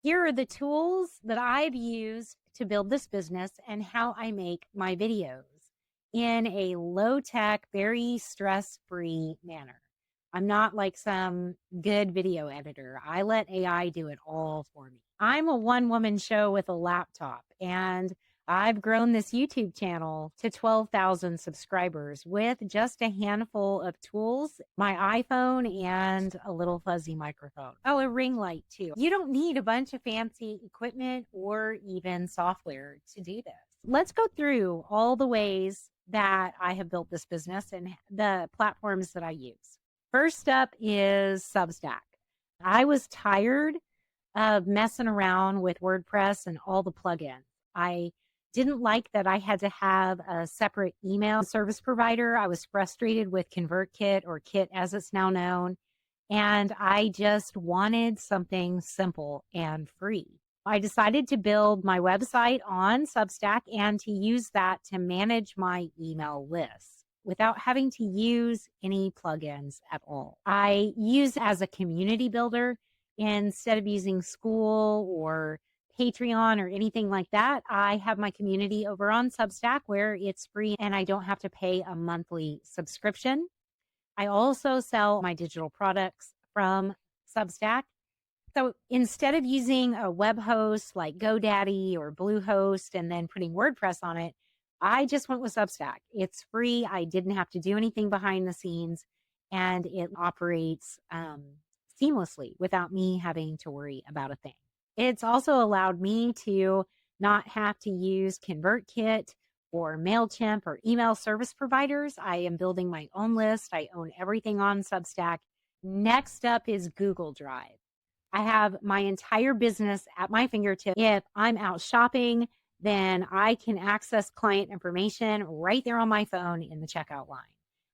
Here are the tools that I've used to build this business and how I make my videos in a low-tech, very stress-free manner. I'm not like some good video editor. I let AI do it all for me. I'm a one-woman show with a laptop, and I've grown this YouTube channel to 12,000 subscribers with just a handful of tools, my iPhone and a little fuzzy microphone. Oh, a ring light too. You don't need a bunch of fancy equipment or even software to do this. Let's go through all the ways that I have built this business and the platforms that I use. First up is Substack. I was tired of messing around with WordPress and all the plugins. I didn't like that I had to have a separate email service provider. I was frustrated with ConvertKit, or Kit as it's now known, and I just wanted something simple and free. I decided to build my website on Substack and to use that to manage my email lists without having to use any plugins at all. I use as a community builder instead of using School or Patreon or anything like that. I have my community over on Substack where it's free and I don't have to pay a monthly subscription. I also sell my digital products from Substack. So instead of using a web host like GoDaddy or Bluehost and then putting WordPress on it, I just went with Substack. It's free. I didn't have to do anything behind the scenes, and it operates seamlessly without me having to worry about a thing. It's also allowed me to not have to use ConvertKit or MailChimp or email service providers. I am building my own list. I own everything on Substack. Next up is Google Drive. I have my entire business at my fingertips. If I'm out shopping, then I can access client information right there on my phone in the checkout line.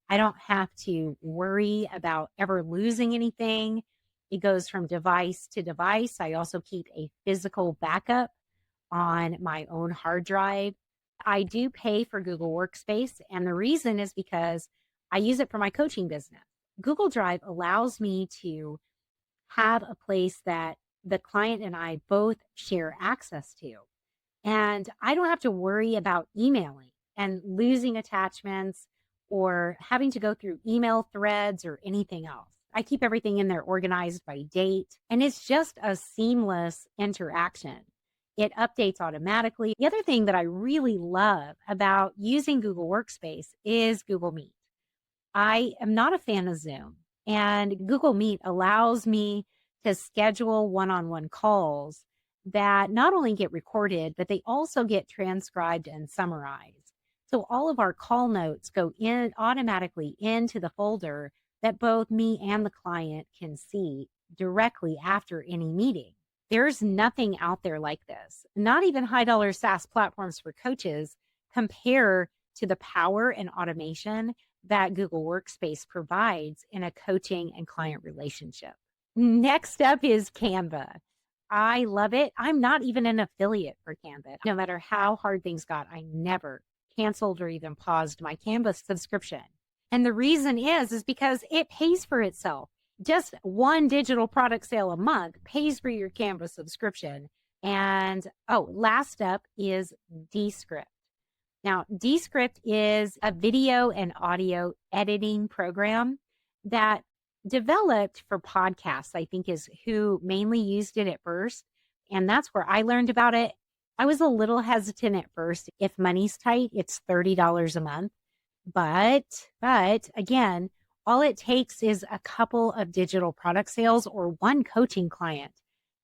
I don't have to worry about ever losing anything. It goes from device to device. I also keep a physical backup on my own hard drive. I do pay for Google Workspace, and the reason is because I use it for my coaching business. Google Drive allows me to have a place that the client and I both share access to. And I don't have to worry about emailing and losing attachments or having to go through email threads or anything else. I keep everything in there organized by date, and it's just a seamless interaction. It updates automatically. The other thing that I really love about using Google Workspace is Google Meet. I am not a fan of Zoom, and Google Meet allows me to schedule one-on-one calls that not only get recorded, but they also get transcribed and summarized. So all of our call notes go in automatically into the folder that both me and the client can see directly after any meeting. There's nothing out there like this. Not even high-dollar SaaS platforms for coaches compare to the power and automation that Google Workspace provides in a coaching and client relationship. Next up is Canva. I love it. I'm not even an affiliate for Canva. No matter how hard things got, I never canceled or even paused my Canva subscription. And the reason is because it pays for itself. Just one digital product sale a month pays for your Canva subscription. And last up is Descript. Now, Descript is a video and audio editing program that developed for podcasts, I think is who mainly used it at first. And that's where I learned about it. I was a little hesitant at first. If money's tight, it's $30 a month. But again, all it takes is a couple of digital product sales or one coaching client,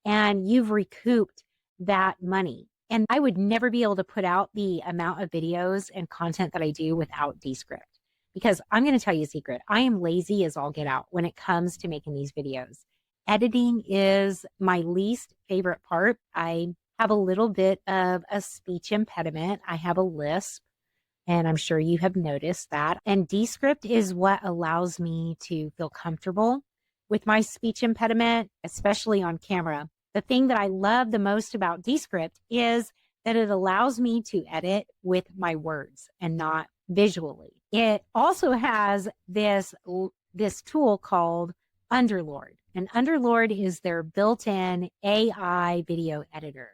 and you've recouped that money. And I would never be able to put out the amount of videos and content that I do without Descript. Because I'm going to tell you a secret. I am lazy as all get out when it comes to making these videos. Editing is my least favorite part. I have a little bit of a speech impediment. I have a lisp, and I'm sure you have noticed that. And Descript is what allows me to feel comfortable with my speech impediment, especially on camera. The thing that I love the most about Descript is that it allows me to edit with my words and not visually. It also has this tool called Underlord. And Underlord is their built-in AI video editor.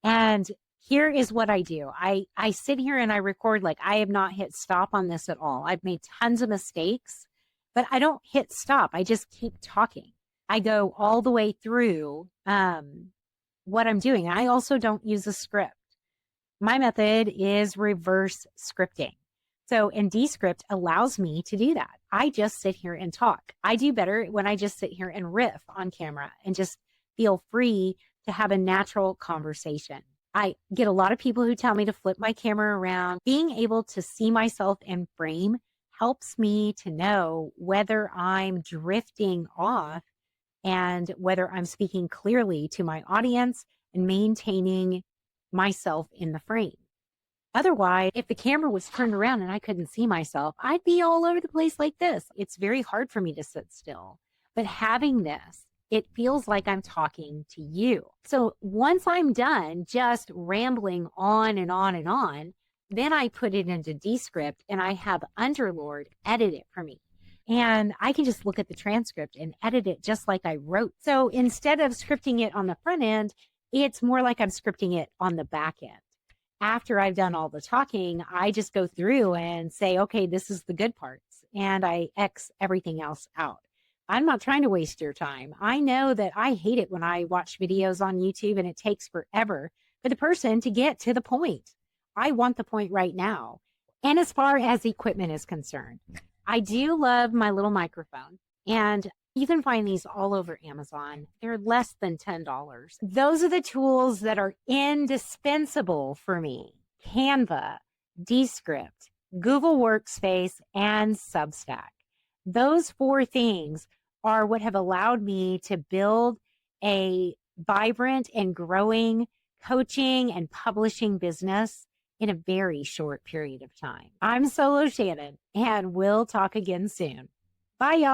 And here is what I do. I sit here and I record, like I have not hit stop on this at all. I've made tons of mistakes, but I don't hit stop. I just keep talking. I go all the way through what I'm doing. I also don't use a script. My method is reverse scripting. So, and Descript allows me to do that. I just sit here and talk. I do better when I just sit here and riff on camera and just feel free to have a natural conversation. I get a lot of people who tell me to flip my camera around. Being able to see myself in frame helps me to know whether I'm drifting off and whether I'm speaking clearly to my audience and maintaining myself in the frame. Otherwise, if the camera was turned around and I couldn't see myself, I'd be all over the place like this. It's very hard for me to sit still. But having this, it feels like I'm talking to you. So once I'm done just rambling on and on and on, then I put it into Descript and I have Underlord edit it for me. And I can just look at the transcript and edit it just like I wrote. So instead of scripting it on the front end, it's more like I'm scripting it on the back end. After I've done all the talking, I just go through and say, okay, this is the good parts. And I X everything else out. I'm not trying to waste your time. I know that I hate it when I watch videos on YouTube and it takes forever for the person to get to the point. I want the point right now. And as far as equipment is concerned, I do love my little microphone, and you can find these all over Amazon. They're less than $10. Those are the tools that are indispensable for me: Canva, Descript, Google Workspace, and Substack. Those 4 things are what have allowed me to build a vibrant and growing coaching and publishing business in a very short period of time. I'm Solo Shannon, and we'll talk again soon. Bye, y'all.